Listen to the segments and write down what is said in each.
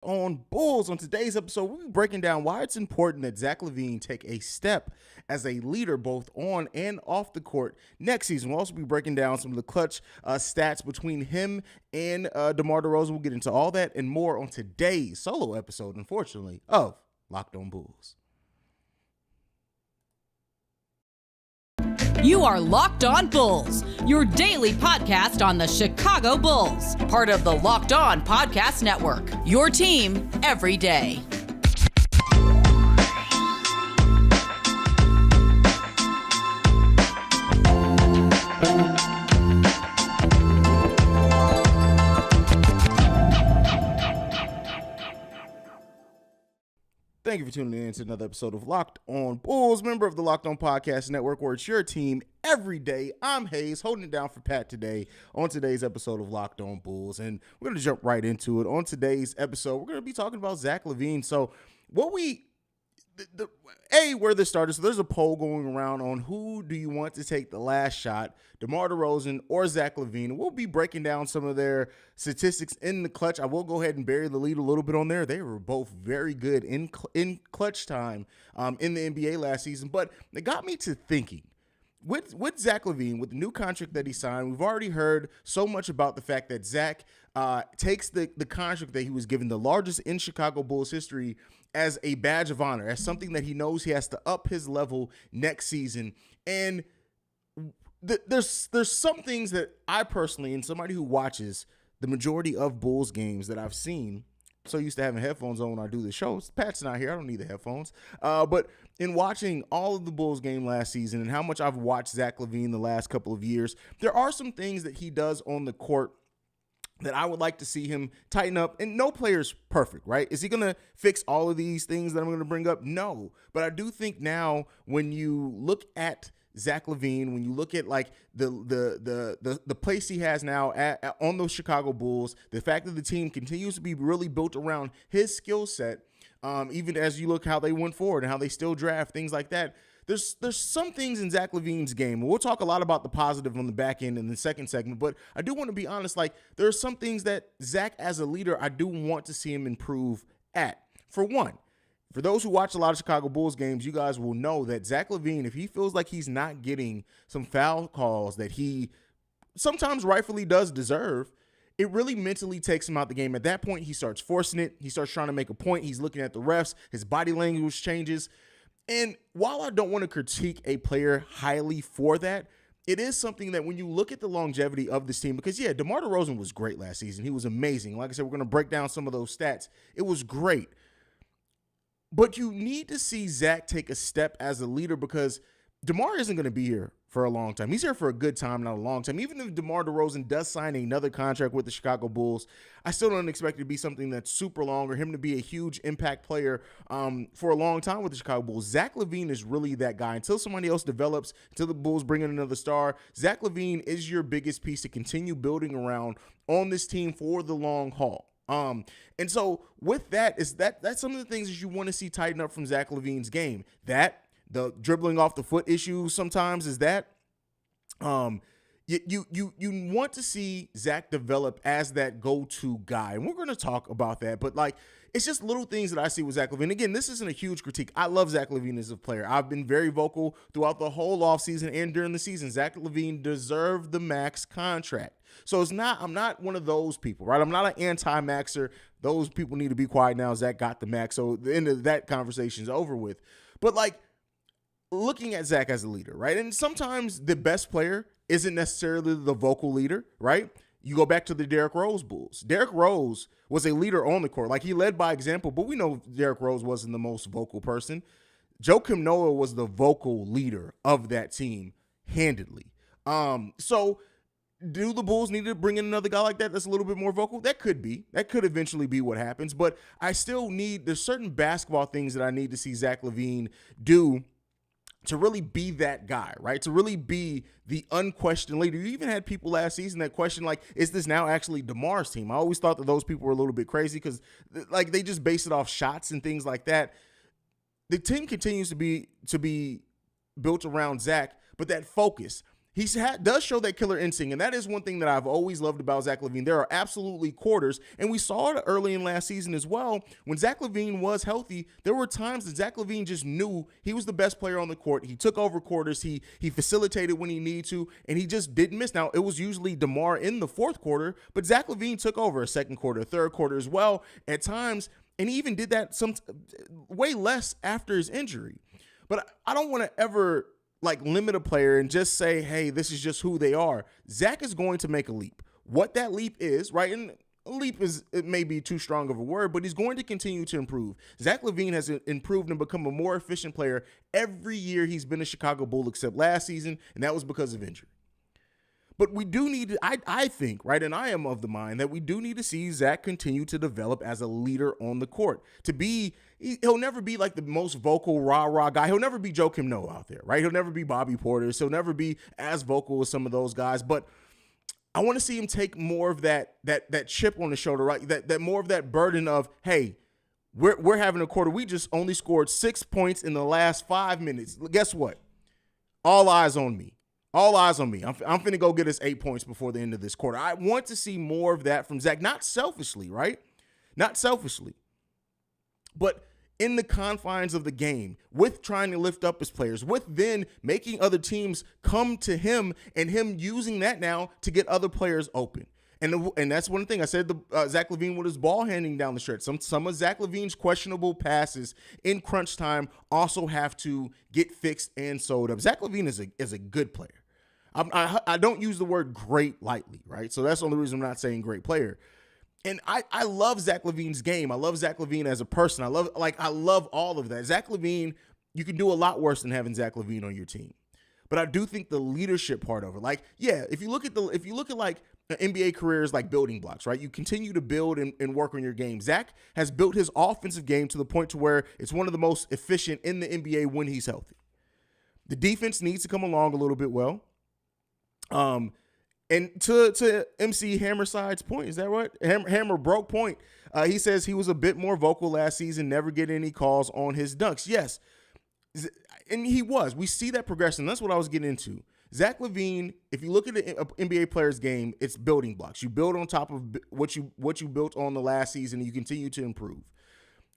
On Bulls. On today's episode, we'll be breaking down why it's important that Zach LaVine take a step as a leader both on and off the court next season. We'll also be breaking down some of the clutch stats between him and DeMar DeRoZan. We'll get into all that and more on today's solo episode, unfortunately, of Locked On Bulls. You are Locked On Bulls, your daily podcast on the Chicago Bulls, part of the Locked On Podcast Network, your team every day. Thank you for tuning in to another episode of Locked On Bulls, member of the Locked On Podcast Network, where it's your team every day. I'm Haize, holding it down for Pat today on today's episode of Locked On Bulls, and we're going to jump right into it. On today's episode, we're going to be talking about Zach LaVine. So where this started, so there's a poll going around on who do you want to take the last shot, DeMar DeRoZan or Zach LaVine. We'll be breaking down some of their statistics in the clutch. I will go ahead and bury the lead a little bit on there. They were both very good in clutch time in the NBA last season, but it got me to thinking. With Zach LaVine, with the new contract that he signed, we've already heard so much about the fact that Zach takes the contract that he was given, the largest in Chicago Bulls history, as a badge of honor, as something that he knows he has to up his level next season. And there's some things that I personally, and somebody who watches the majority of Bulls games that I've seen, so used to having headphones on when I do the show. Pat's not here. I don't need the headphones. But in watching all of the Bulls game last season and how much I've watched Zach LaVine the last couple of years, there are some things that he does on the court that I would like to see him tighten up. And no player's perfect, right? Is he going to fix all of these things that I'm going to bring up? No. But I do think now when you look at Zach LaVine, when you look at like the place he has now on those Chicago Bulls, the fact that the team continues to be really built around his skill set, even as you look how they went forward and how they still draft, things like that, there's some things in Zach LaVine's game. We'll talk a lot about the positive on the back end in the second segment, but I do want to be honest, like there are some things that Zach as a leader, I do want to see him improve at. For one, for those who watch a lot of Chicago Bulls games, you guys will know that Zach LaVine, if he feels like he's not getting some foul calls that he sometimes rightfully does deserve, it really mentally takes him out the game. At that point, he starts forcing it. He starts trying to make a point. He's looking at the refs. His body language changes. And while I don't want to critique a player highly for that, it is something that when you look at the longevity of this team, because, yeah, DeMar DeRoZan was great last season. He was amazing. Like I said, we're going to break down some of those stats. It was great. But you need to see Zach take a step as a leader because DeMar isn't going to be here for a long time. He's here for a good time, not a long time. Even if DeMar DeRoZan does sign another contract with the Chicago Bulls, I still don't expect it to be something that's super long or him to be a huge impact player for a long time with the Chicago Bulls. Zach LaVine is really that guy. Until somebody else develops, until the Bulls bring in another star, Zach LaVine is your biggest piece to continue building around on this team for the long haul. And so with that, that's some of the things that you want to see tighten up from Zach LaVine's game. That the dribbling off the foot issue sometimes is that you want to see Zach develop as that go-to guy. And we're going to talk about that, but like, it's just little things that I see with Zach LaVine. Again, this isn't a huge critique. I love Zach LaVine as a player. I've been very vocal throughout the whole offseason and during the season. Zach LaVine deserved the max contract. So I'm not one of those people, right? I'm not an anti-maxer. Those people need to be quiet now. Zach got the max. So the end of that conversation is over with. But like, looking at Zach as a leader, right? And sometimes the best player isn't necessarily the vocal leader, right? You go back to the Derrick Rose Bulls. Derrick Rose was a leader on the court. Like, he led by example, but we know Derrick Rose wasn't the most vocal person. Joakim Noah was the vocal leader of that team handedly. So do the Bulls need to bring in another guy like that that's a little bit more vocal? That could be. That could eventually be what happens. But I still there's certain basketball things that I need to see Zach LaVine do to really be that guy, right? To really be the unquestioned leader. You even had people last season that questioned, like, is this now actually DeMar's team? I always thought that those people were a little bit crazy because, like, they just base it off shots and things like that. The team continues to be built around Zach, but that focus, does show that killer instinct, and that is one thing that I've always loved about Zach LaVine. There are absolutely quarters, and we saw it early in last season as well. When Zach LaVine was healthy, there were times that Zach LaVine just knew he was the best player on the court. He took over quarters, he facilitated when he needed to, and he just didn't miss. Now, it was usually DeMar in the fourth quarter, but Zach LaVine took over a second quarter, a third quarter as well at times, and he even did that some way less after his injury. But I don't want to ever limit a player and just say, hey, this is just who they are. Zach is going to make a leap. What that leap is, right? And a leap it may be too strong of a word, but he's going to continue to improve. Zach LaVine has improved and become a more efficient player every year he's been a Chicago Bull except last season, and that was because of injury. But we do need to, I think, right, and I am of the mind that we do need to see Zach continue to develop as a leader on the court. He'll never be like the most vocal rah-rah guy. He'll never be Joe Kim Noah out there, right? He'll never be Bobby Portis. He'll never be as vocal as some of those guys. But I want to see him take more of that chip on the shoulder, right? That more of that burden of, hey, we're having a quarter. We just only scored 6 points in the last 5 minutes. Guess what? All eyes on me. All eyes on me. I'm finna go get us 8 points before the end of this quarter. I want to see more of that from Zach, not selfishly, right? Not selfishly, but in the confines of the game, with trying to lift up his players, with then making other teams come to him and him using that now to get other players open. And that's one thing I said. Zach LaVine with his ball handing down the stretch. Some of Zach LaVine's questionable passes in crunch time also have to get fixed and sewed up. Zach LaVine is a good player. I don't use the word great lightly, right? So that's the only reason I'm not saying great player. And I love Zach LaVine's game. I love Zach LaVine as a person. I love all of that. Zach LaVine, you can do a lot worse than having Zach LaVine on your team. But I do think the leadership part of it, if you look at NBA careers like building blocks, right? You continue to build and work on your game. Zach has built his offensive game to the point to where it's one of the most efficient in the NBA when he's healthy. The defense needs to come along a little bit well. And to MC Hammerside's point, is that right? Hammer broke point. He says he was a bit more vocal last season, never get any calls on his dunks. Yes. And he was. We see that progression. That's what I was getting into. Zach LaVine, if you look at the NBA player's game, it's building blocks. You build on top of what you built on the last season, and you continue to improve.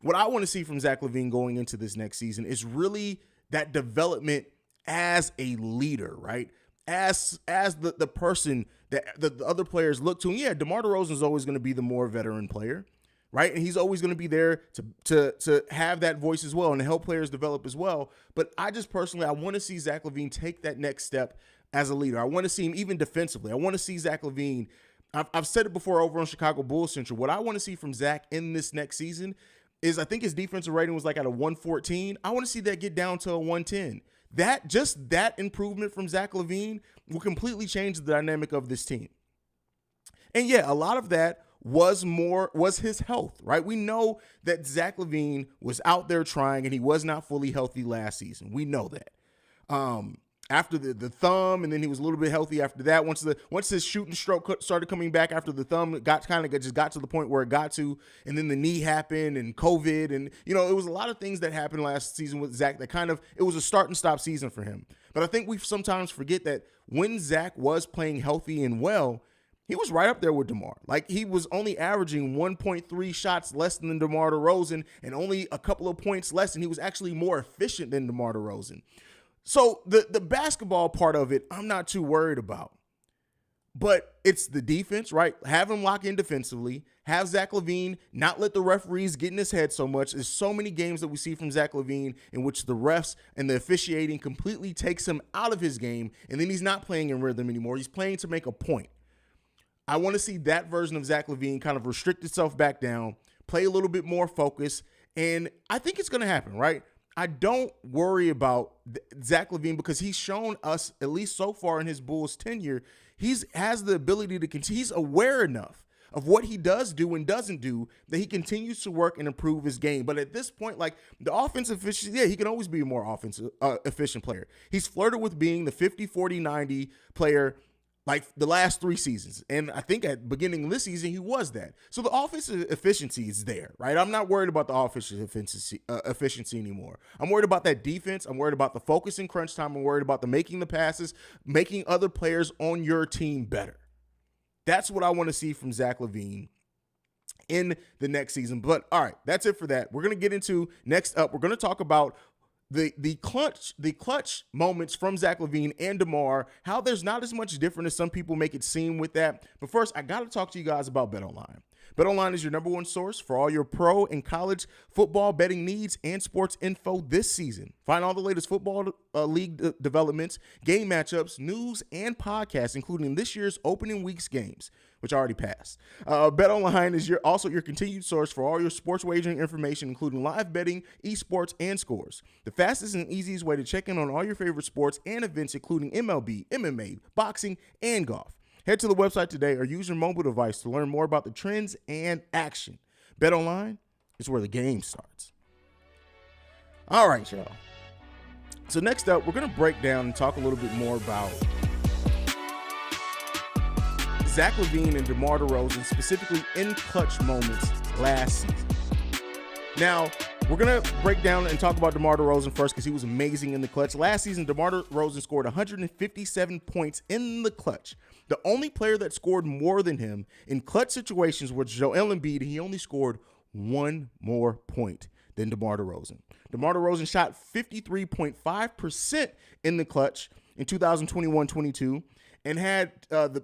What I want to see from Zach LaVine going into this next season is really that development as a leader, right? As the person that the other players look to. And yeah, DeMar DeRoZan is always going to be the more veteran player, right? And he's always going to be there to have that voice as well and to help players develop as well. But I just personally, I want to see Zach LaVine take that next step as a leader. I want to see him even defensively. I want to see Zach LaVine. I've said it before over on Chicago Bulls Central. What I want to see from Zach in this next season is, I think his defensive rating was like at a 114. I want to see that get down to a 110. That improvement from Zach LaVine will completely change the dynamic of this team. And yeah, a lot of that was his health, right? We know that Zach LaVine was out there trying and he was not fully healthy last season. We know that. After the thumb, and then he was a little bit healthy after that. Once his shooting stroke started coming back after the thumb, it got to the point where it got to, and then the knee happened and COVID, and it was a lot of things that happened last season with Zach that it was a start and stop season for him. But I think we sometimes forget that when Zach was playing healthy and well, he was right up there with DeMar. Like, he was only averaging 1.3 shots less than DeMar DeRoZan and only a couple of points less, and he was actually more efficient than DeMar DeRoZan. So the basketball part of it, I'm not too worried about. But it's the defense, right? Have him lock in defensively. Have Zach LaVine not let the referees get in his head so much. There's so many games that we see from Zach LaVine in which the refs and the officiating completely takes him out of his game, and then he's not playing in rhythm anymore. He's playing to make a point. I want to see that version of Zach LaVine kind of restrict itself back down, play a little bit more focus, and I think it's going to happen, right? I don't worry about Zach LaVine because he's shown us, at least so far in his Bulls tenure, has the ability to continue. He's aware enough of what he does do and doesn't do that he continues to work and improve his game. But at this point, like, the offensive efficiency, yeah, he can always be a more efficient player. He's flirted with being the 50-40-90 player like the last 3 seasons. And I think at the beginning of this season, he was that. So the offensive efficiency is there, right? I'm not worried about the offensive efficiency anymore. I'm worried about that defense. I'm worried about the focus in crunch time. I'm worried about the making the passes, making other players on your team better. That's what I want to see from Zach LaVine in the next season. But all right, that's it for that. We're going to get into next up. We're going to talk about the clutch moments from Zach LaVine and DeMar, how there's not as much different as some people make it seem with that. But first, I got to talk to you guys about BetOnline. BetOnline is your number one source for all your pro and college football betting needs and sports info this season. Find all the latest football league developments, game matchups, news, and podcasts, including this year's opening week's games, which already passed. BetOnline is also your continued source for all your sports wagering information, including live betting, esports, and scores. The fastest and easiest way to check in on all your favorite sports and events, including MLB, MMA, boxing, and golf. Head to the website today or use your mobile device to learn more about the trends and action. BetOnline is where the game starts. All right, y'all. So next up, we're going to break down and talk a little bit more about Zach LaVine and DeMar DeRoZan, specifically in clutch moments last season. Now, we're going to break down and talk about DeMar DeRoZan first because he was amazing in the clutch. Last season, DeMar DeRoZan scored 157 points in the clutch. The only player that scored more than him in clutch situations was Joel Embiid, and he only scored 1 more point than DeMar DeRoZan. DeMar DeRoZan shot 53.5% in the clutch in 2021-22 and had the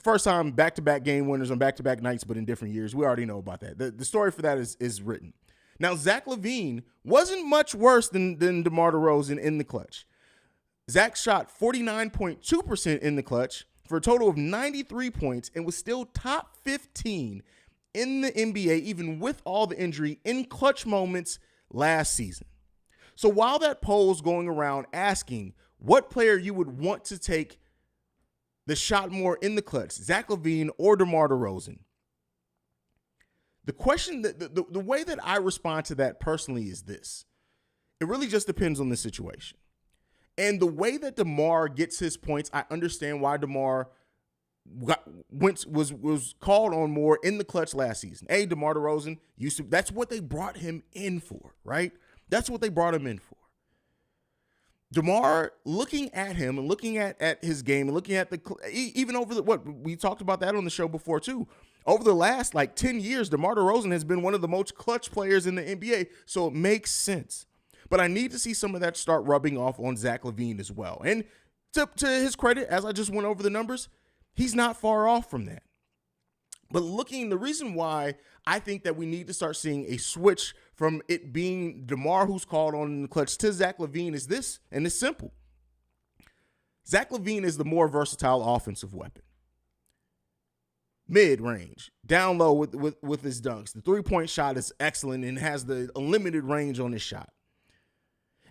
first time back-to-back game winners on back-to-back nights, but in different years. We already know about that. The story for that is written. Now, Zach LaVine wasn't much worse than DeMar DeRoZan in the clutch. Zach shot 49.2% in the clutch for a total of 93 points and was still top 15 in the NBA, even with all the injury, in clutch moments last season. So while that poll's going around asking what player you would want to take the shot more in the clutch, Zach LaVine or DeMar DeRoZan, the question, the way that I respond to that personally is this. It really just depends on the situation. And the way that DeMar gets his points, I understand why DeMar was called on more in the clutch last season. DeMar DeRoZan that's what they brought him in for, right? That's what they brought him in for. DeMar, looking at him and looking at his game and looking at even over what we talked about that on the show before too. Over the last 10 years, DeMar DeRoZan has been one of the most clutch players in the NBA, so it makes sense. But I need to see some of that start rubbing off on Zach LaVine as well. And to his credit, as I just went over the numbers, he's not far off from that. But the reason why I think that we need to start seeing a switch from it being DeMar who's called on in the clutch to Zach LaVine is this, and it's simple. Zach LaVine is the more versatile offensive weapon. Mid-range, down low with his dunks. The three-point shot is excellent and has the unlimited range on his shot.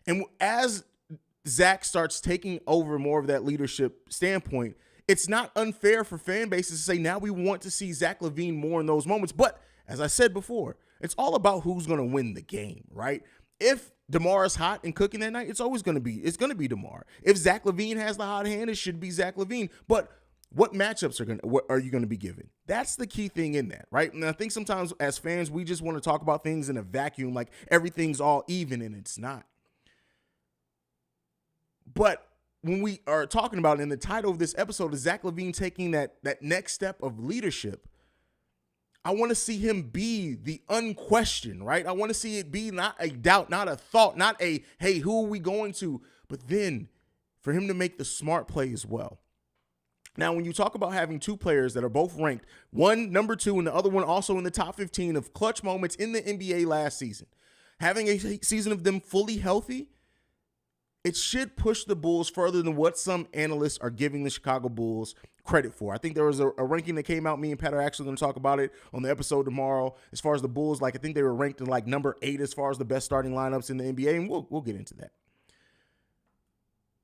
And as Zach starts taking over more of that leadership standpoint, it's not unfair for fan bases to say now we want to see Zach LaVine more in those moments. But as I said before, it's all about who's going to win the game, right? If DeMar is hot and cooking that night, it's going to be DeMar. If Zach LaVine has the hot hand, it should be Zach LaVine. But what matchups are you going to be given? That's the key thing in that, right? And I think sometimes as fans, we just want to talk about things in a vacuum, like everything's all even, and it's not. But when we are talking about, in the title of this episode is Zach LaVine taking that next step of leadership, I want to see him be the unquestioned, right? I want to see it be not a doubt, not a thought, not a, hey, who are we going to? But then for him to make the smart play as well. Now, when you talk about having two players that are both ranked, one number 2 and the other one also in the top 15 of clutch moments in the NBA last season, having a season of them fully healthy, it should push the Bulls further than what some analysts are giving the Chicago Bulls credit for. I think there was a ranking that came out. Me and Pat are actually going to talk about it on the episode tomorrow. As far as the Bulls, I think they were ranked in number 8 as far as the best starting lineups in the NBA, and we'll get into that.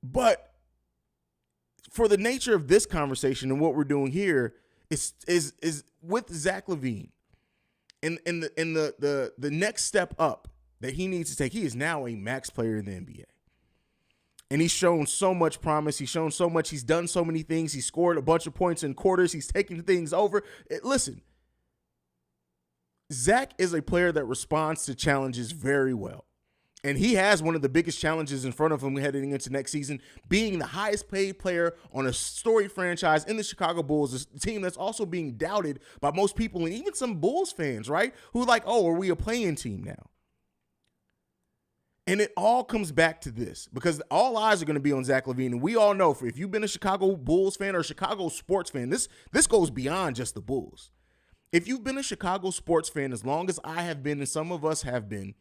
But for the nature of this conversation and what we're doing here is with Zach LaVine and the next step up that he needs to take. He is now a max player in the NBA. And he's shown so much promise. He's shown so much. He's done so many things. He scored a bunch of points in quarters. He's taken things over. Listen, Zach is a player that responds to challenges very well. And he has one of the biggest challenges in front of him heading into next season, being the highest paid player on a storied franchise in the Chicago Bulls, a team that's also being doubted by most people and even some Bulls fans, right? Who are like, oh, are we a play-in team now? And it all comes back to this because all eyes are going to be on Zach LaVine. And we all know if you've been a Chicago Bulls fan or a Chicago sports fan, this goes beyond just the Bulls. If you've been a Chicago sports fan as long as I have been and some of us have been,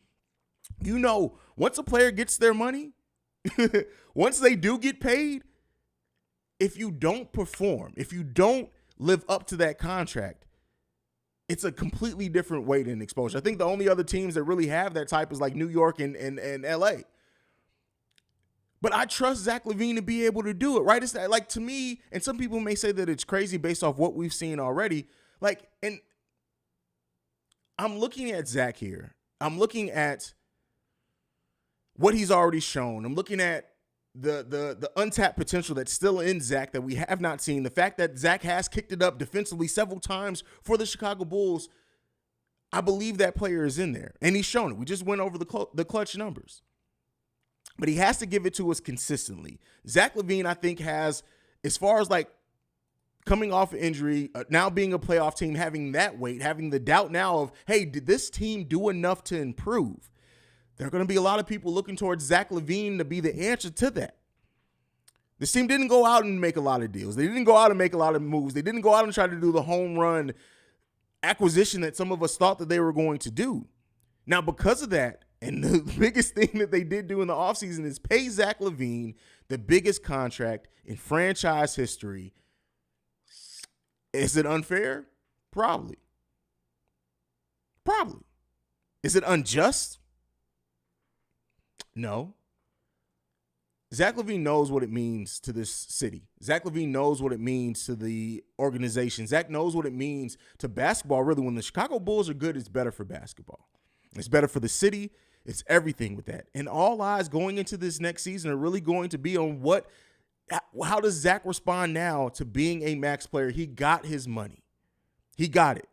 you know, once a player gets their money, once they do get paid, if you don't perform, if you don't live up to that contract, it's a completely different weight and exposure. I think the only other teams that really have that type is like New York and LA. But I trust Zach LaVine to be able to do it, right? It's that, like, to me, and some people may say that it's crazy based off what we've seen already. Like, and I'm looking at Zach here. I'm looking at what he's already shown. I'm looking at the untapped potential that's still in Zach that we have not seen. The fact that Zach has kicked it up defensively several times for the Chicago Bulls, I believe that player is in there, and he's shown it. We just went over the clutch numbers. But he has to give it to us consistently. Zach LaVine, I think, has, as far as like coming off an injury, now being a playoff team, having that weight, having the doubt now of, hey, did this team do enough to improve? There are going to be a lot of people looking towards Zach LaVine to be the answer to that. This team didn't go out and make a lot of deals. They didn't go out and make a lot of moves. They didn't go out and try to do the home run acquisition that some of us thought that they were going to do. Now, because of that, and the biggest thing that they did do in the offseason is pay Zach LaVine the biggest contract in franchise history. Is it unfair? Probably. Is it unjust? No. Zach LaVine knows what it means to this city. Zach LaVine knows what it means to the organization. Zach knows what it means to basketball. Really, when the Chicago Bulls are good, it's better for basketball. It's better for the city. It's everything with that. And all eyes going into this next season are really going to be on how does Zach respond now to being a max player? He got his money. He got it.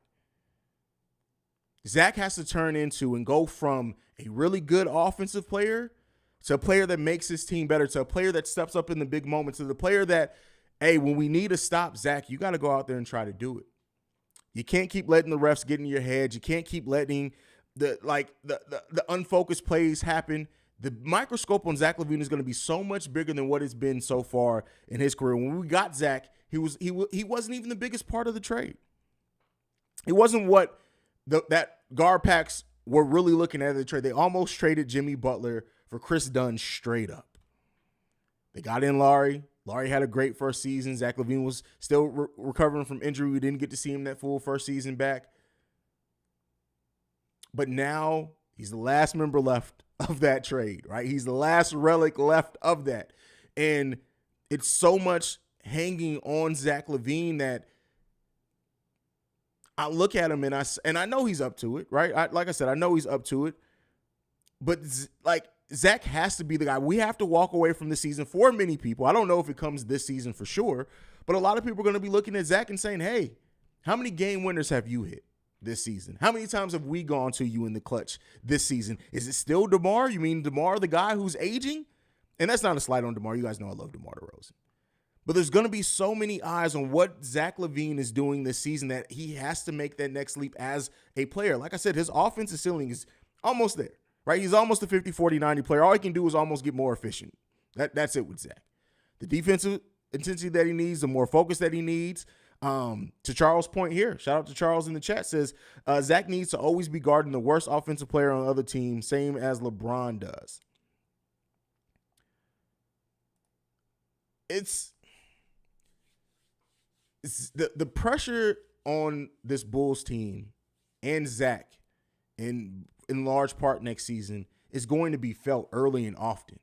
Zach has to turn into and go from a really good offensive player to a player that makes his team better, to a player that steps up in the big moments, to the player that, hey, when we need to stop Zach, you got to go out there and try to do it. You can't keep letting the refs get in your head. You can't keep letting the unfocused plays happen. The microscope on Zach LaVine is going to be so much bigger than what it's been so far in his career. When we got Zach, he wasn't even the biggest part of the trade. It wasn't what that guard packs were really looking at the trade. They almost traded Jimmy Butler for Chris Dunn straight up. They got in Larry. Larry had a great first season. Zach LaVine was still recovering from injury. We didn't get to see him that full first season back. But now he's the last member left of that trade, right? He's the last relic left of that. And it's so much hanging on Zach LaVine that I look at him and I know he's up to it, right? Like I said, I know he's up to it. But like Zach has to be the guy. We have to walk away from this season for many people. I don't know if it comes this season for sure, but a lot of people are going to be looking at Zach and saying, hey, how many game winners have you hit this season? How many times have we gone to you in the clutch this season? Is it still DeMar? You mean DeMar, the guy who's aging? And that's not a slight on DeMar. You guys know I love DeMar DeRoZan. But there's going to be so many eyes on what Zach LaVine is doing this season that he has to make that next leap as a player. Like I said, his offensive ceiling is almost there, right? He's almost a 50, 40, 90 player. All he can do is almost get more efficient. That's it with Zach. The defensive intensity that he needs, the more focus that he needs. To Charles' point here, shout out to Charles in the chat, says Zach needs to always be guarding the worst offensive player on the other team, same as LeBron does. It's the pressure on this Bulls team and Zach in large part next season is going to be felt early and often.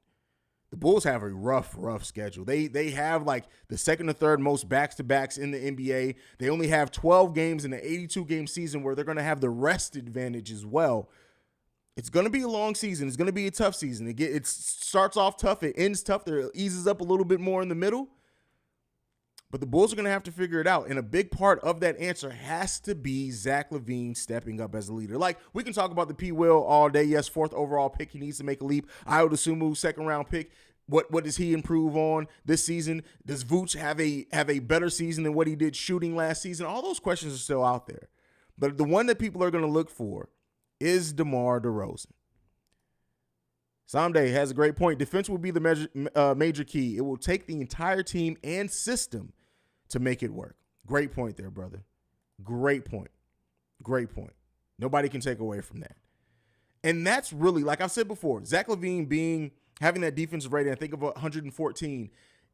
The Bulls have a rough schedule. They have like the second or third most backs-to-backs in the NBA. They only have 12 games in an 82-game season where they're going to have the rest advantage as well. It's going to be a long season. It's going to be a tough season. It starts off tough. It ends tough. It eases up a little bit more in the middle. But the Bulls are going to have to figure it out. And a big part of that answer has to be Zach LaVine stepping up as a leader. Like, we can talk about the P. Will all day. Yes, 4th overall pick. He needs to make a leap. Ayo Dosunmu, 2nd round pick. What does he improve on this season? Does Vooch have a better season than what he did shooting last season? All those questions are still out there. But the one that people are going to look for is DeMar DeRoZan. Someday has a great point. Defense will be the major key. It will take the entire team and system to make it work. Great point there, brother. Great point. Great point. Nobody can take away from that. And that's really, like I've said before, Zach LaVine having that defensive rating, I think of 114,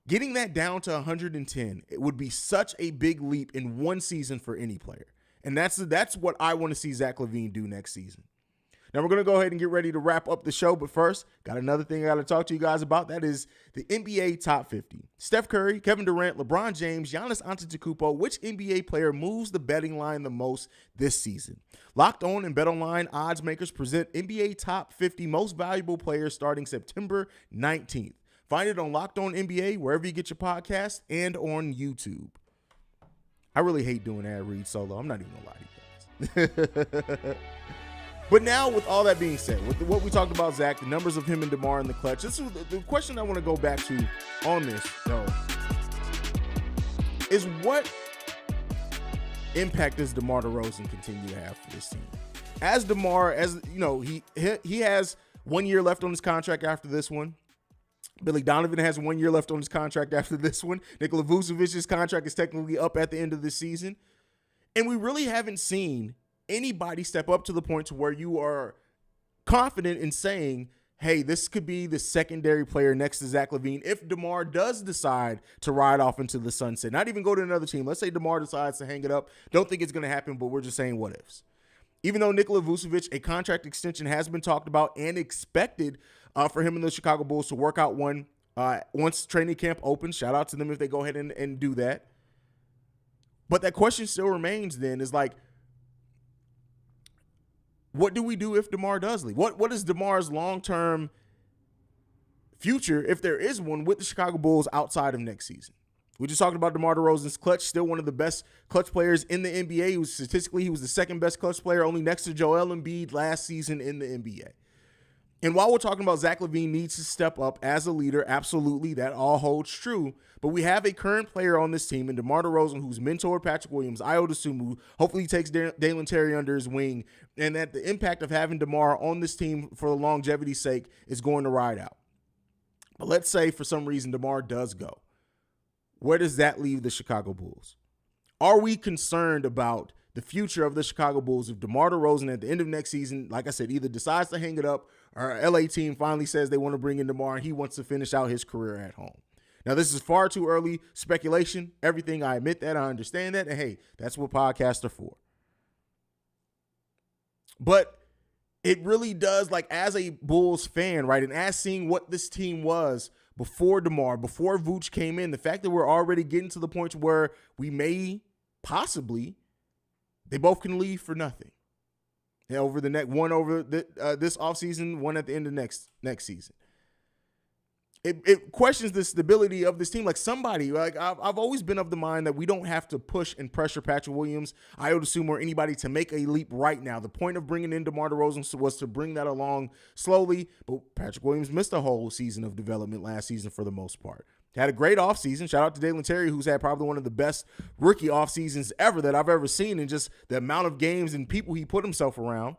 getting that down to 110, it would be such a big leap in one season for any player. And that's what I want to see Zach LaVine do next season. Now, we're going to go ahead and get ready to wrap up the show. But first, got another thing I got to talk to you guys about. That is the NBA Top 50. Steph Curry, Kevin Durant, LeBron James, Giannis Antetokounmpo. Which NBA player moves the betting line the most this season? Locked On and BetOnline odds makers present NBA Top 50 most valuable players starting September 19th. Find it on Locked On NBA, wherever you get your podcast, and on YouTube. I really hate doing ad reads solo. I'm not even going to lie to you guys. But now, with all that being said, with what we talked about, Zach, the numbers of him and DeMar in the clutch, this is the question I want to go back to on this, though, is what impact does DeMar DeRoZan continue to have for this team? As DeMar, as you know, he has 1 year left on his contract after this one. Billy Donovan has 1 year left on his contract after this one. Nikola Vucevic's contract is technically up at the end of the season. And we really haven't seen anybody step up to the point to where you are confident in saying, hey, this could be the secondary player next to Zach LaVine if DeMar does decide to ride off into the sunset. Not even go to another team. Let's say DeMar decides to hang it up. Don't think it's going to happen, but we're just saying what ifs. Even though Nikola Vucevic, a contract extension has been talked about and expected for him and the Chicago Bulls to work out one once training camp opens. Shout out to them if they go ahead and do that. But that question still remains then is like, what do we do if DeMar does leave? What is DeMar's long-term future, if there is one, with the Chicago Bulls outside of next season? We just talked about DeMar DeRozan's clutch, still one of the best clutch players in the NBA. Statistically, he was the second best clutch player, only next to Joel Embiid last season in the NBA. And while we're talking about Zach LaVine needs to step up as a leader, absolutely, that all holds true. But we have a current player on this team in DeMar DeRozan who's mentored Patrick Williams, Ayo Dosunmu. Hopefully he takes Dalen Terry under his wing, and that the impact of having DeMar on this team for the longevity's sake is going to ride out. But let's say for some reason DeMar does go. Where does that leave the Chicago Bulls? Are we concerned about the future of the Chicago Bulls if DeMar DeRozan at the end of next season, like I said, either decides to hang it up or our LA team finally says they want to bring in DeMar and he wants to finish out his career at home? Now, this is far too early speculation. Everything, I admit that. I understand that. And hey, that's what podcasts are for. But it really does, like, as a Bulls fan, right, and as seeing what this team was before DeMar, before Vooch came in, the fact that we're already getting to the point where we may possibly, they both can leave for nothing. Over the next one over this offseason, one at the end of next season. It questions the stability of this team. Like somebody, like I've always been of the mind that we don't have to push and pressure Patrick Williams, Ayo Dosunmu, or anybody to make a leap right now. The point of bringing in DeMar DeRozan was to bring that along slowly, but Patrick Williams missed a whole season of development last season for the most part. Had a great offseason. Shout out to Dalen Terry, who's had probably one of the best rookie offseasons ever that I've ever seen, and just the amount of games and people he put himself around.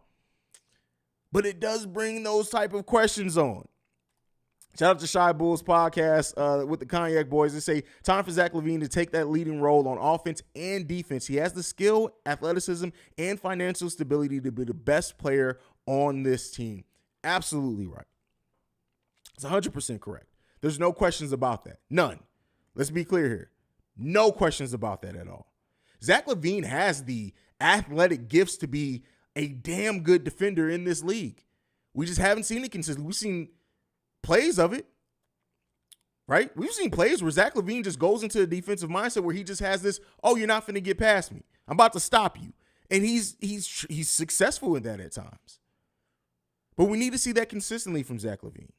But it does bring those type of questions on. Shout out to Shy Bulls podcast with the Cognac Boys. They say, time for Zach LaVine to take that leading role on offense and defense. He has the skill, athleticism, and financial stability to be the best player on this team. Absolutely right. It's 100% correct. There's no questions about that. None. Let's be clear here. No questions about that at all. Zach LaVine has the athletic gifts to be a damn good defender in this league. We just haven't seen it consistently. We've seen plays of it, right? We've seen plays where Zach LaVine just goes into a defensive mindset where he just has this, oh, you're not finna get past me. I'm about to stop you. And he's successful in that at times. But we need to see that consistently from Zach LaVine.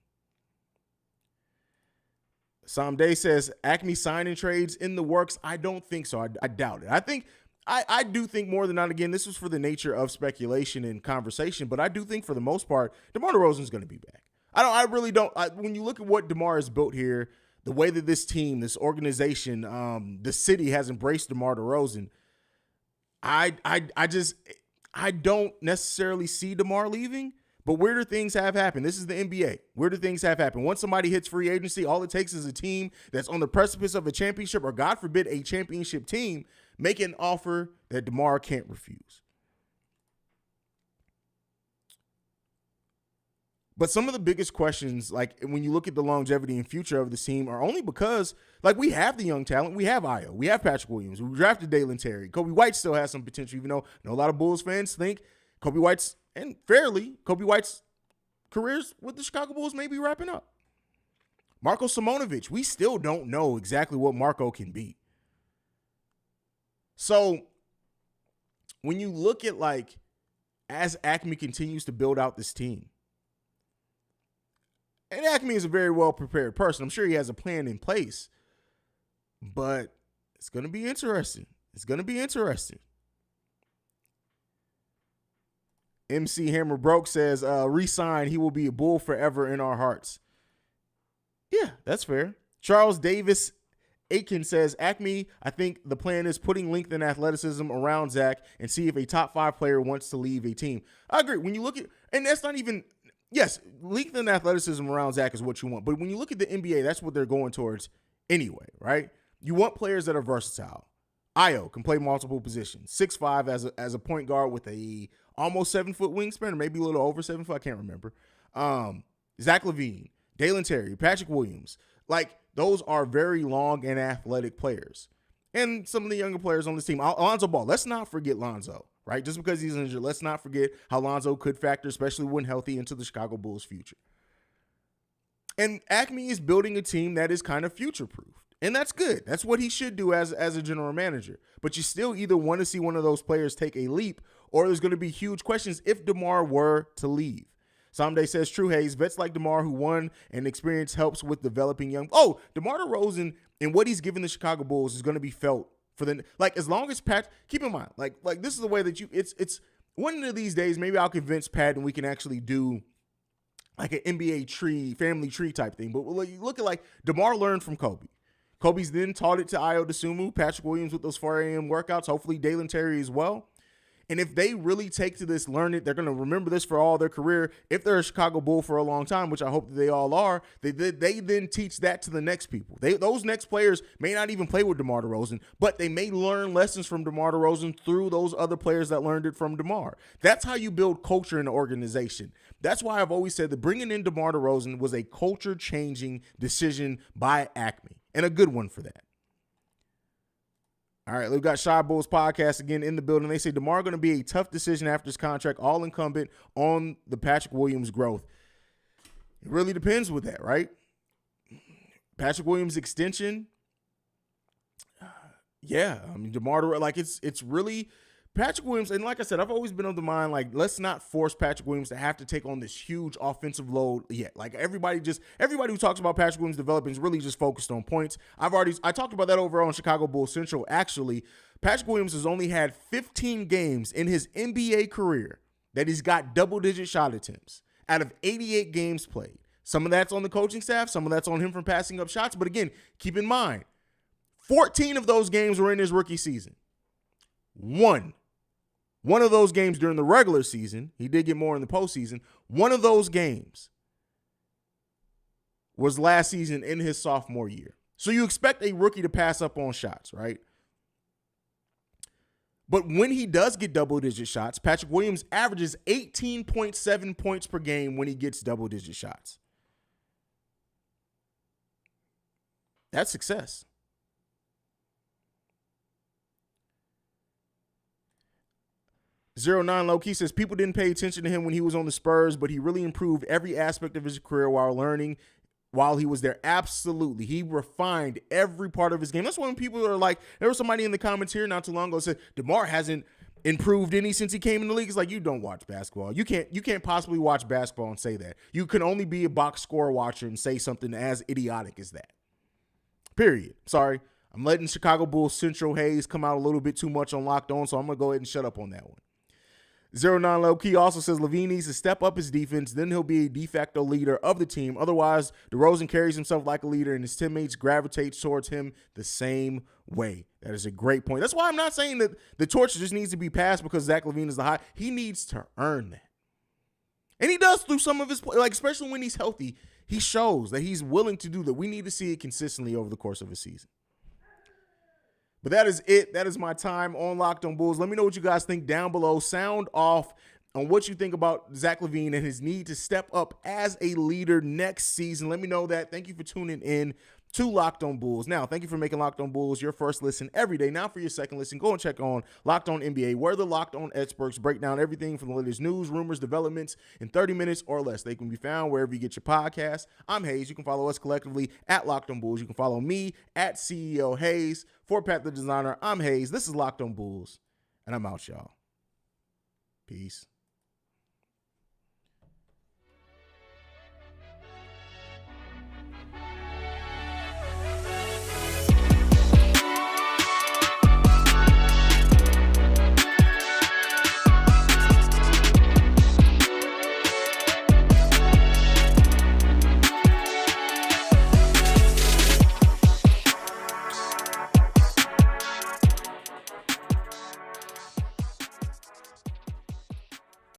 Sam Day says, Acme signing trades in the works. I don't think so. I doubt it. I do think more than not, again, this was for the nature of speculation and conversation, but I do think for the most part, DeMar DeRozan is going to be back. I really don't. When you look at what DeMar has built here, the way that this team, this organization, the city has embraced DeMar DeRozan, I don't necessarily see DeMar leaving. But weirder things have happened. This is the NBA. Weirder things have happened. Once somebody hits free agency, all it takes is a team that's on the precipice of a championship, or God forbid, a championship team, make an offer that DeMar can't refuse. But some of the biggest questions, like when you look at the longevity and future of the team, are only because, like, we have the young talent. We have Ayo. We have Patrick Williams. We drafted Dalen Terry. Kobe White still has some potential, even though I know a lot of Bulls fans think Kobe White's, and fairly, Kobe White's careers with the Chicago Bulls may be wrapping up. Marko Simonovic, we still don't know exactly what Marko can be. So when you look at, like, as Acme continues to build out this team, and Acme is a very well-prepared person. I'm sure he has a plan in place, but it's going to be interesting. It's going to be interesting. MC Hammer Broke says, resign, he will be a Bull forever in our hearts. Yeah, that's fair. Charles Davis Aiken says, Acme, I think the plan is putting length and athleticism around Zach and see if a top 5 player wants to leave a team. I agree. When you look at, and that's not even, yes, length and athleticism around Zach is what you want. But when you look at the NBA, that's what they're going towards anyway, right? You want players that are versatile. Ayo can play multiple positions. 6'5" as a point guard with a almost 7-foot wingspan, or maybe a little over 7 foot. I can't remember. Zach LaVine, Dalen Terry, Patrick Williams. Like, those are very long and athletic players. And some of the younger players on this team, Lonzo Ball. Let's not forget Lonzo, right? Just because he's injured, let's not forget how Lonzo could factor, especially when healthy, into the Chicago Bulls' future. And Acme is building a team that is kind of future-proof. And that's good. That's what he should do as a general manager. But you still either want to see one of those players take a leap, or there's going to be huge questions if DeMar were to leave. Someday says, true, Haize. Vets like DeMar who won and experience helps with developing young. Oh, DeMar DeRozan and what he's given the Chicago Bulls is going to be felt for the, like, as long as Pat, keep in mind, like this is the way that it's one of these days, maybe I'll convince Pat and we can actually do like an NBA tree, family tree type thing. But you look at, like, DeMar learned from Kobe. Kobe's then taught it to Ayo Dosunmu, Patrick Williams with those 4 a.m. workouts, hopefully Dalen Terry as well. And if they really take to this, learn it, they're going to remember this for all their career. If they're a Chicago Bull for a long time, which I hope that they all are, they then teach that to the next people. Those next players may not even play with DeMar DeRozan, but they may learn lessons from DeMar DeRozan through those other players that learned it from DeMar. That's how you build culture in an organization. That's why I've always said that bringing in DeMar DeRozan was a culture-changing decision by Acme, and a good one for that. All right, we've got Shy Bulls podcast again in the building. They say DeMar going to be a tough decision after his contract, all incumbent on the Patrick Williams growth. It really depends with that, right? Patrick Williams extension. Yeah, I mean, DeMar, like, it's really Patrick Williams. And like I said, I've always been of the mind, like, let's not force Patrick Williams to have to take on this huge offensive load yet. Like, everybody who talks about Patrick Williams developing is really just focused on points. I talked about that over on Chicago Bulls Central. Actually, Patrick Williams has only had 15 games in his NBA career that he's got double-digit shot attempts out of 88 games played. Some of that's on the coaching staff. Some of that's on him from passing up shots. But again, keep in mind, 14 of those games were in his rookie season. One of those games during the regular season, he did get more in the postseason. One of those games was last season in his sophomore year. So you expect a rookie to pass up on shots, right? But when he does get double-digit shots, Patrick Williams averages 18.7 points per game when he gets double-digit shots. That's success. 09 Low-Key says people didn't pay attention to him when he was on the Spurs, but he really improved every aspect of his career while he was there. Absolutely. He refined every part of his game. That's when people are like, there was somebody in the comments here not too long ago said, DeMar hasn't, improved any since he came in the league. It's like, you don't watch basketball. You can't possibly watch basketball and say that. You can only be a box score watcher and say something as idiotic as that. Period. Sorry. I'm letting Chicago Bulls Central Haize come out a little bit too much on Locked On, so I'm going to go ahead and shut up on that one. 09 Low Key also says LaVine needs to step up his defense, then he'll be a de facto leader of the team. Otherwise, DeRozan carries himself like a leader and his teammates gravitate towards him the same way. That is a great point. That's why I'm not saying that the torch just needs to be passed because Zach LaVine is the high. He needs to earn that. And he does through some of his play, like especially when he's healthy, he shows that he's willing to do that. We need to see it consistently over the course of a season. But that is it. That is my time on Locked On Bulls. Let me know what you guys think down below. Sound off on what you think about Zach LaVine and his need to step up as a leader next season. Let me know that. Thank you for tuning in to Locked On Bulls. Now, thank you for making Locked On Bulls your first listen every day. Now for your second listen, go and check on Locked On NBA, where the Locked On experts break down everything from the latest news, rumors, developments in 30 minutes or less. They can be found wherever you get your podcasts. I'm Haize. You can follow us collectively at Locked On Bulls. You can follow me at CEO Haize. For Pat the Designer, I'm Haize. This is Locked On Bulls, and I'm out, y'all. Peace.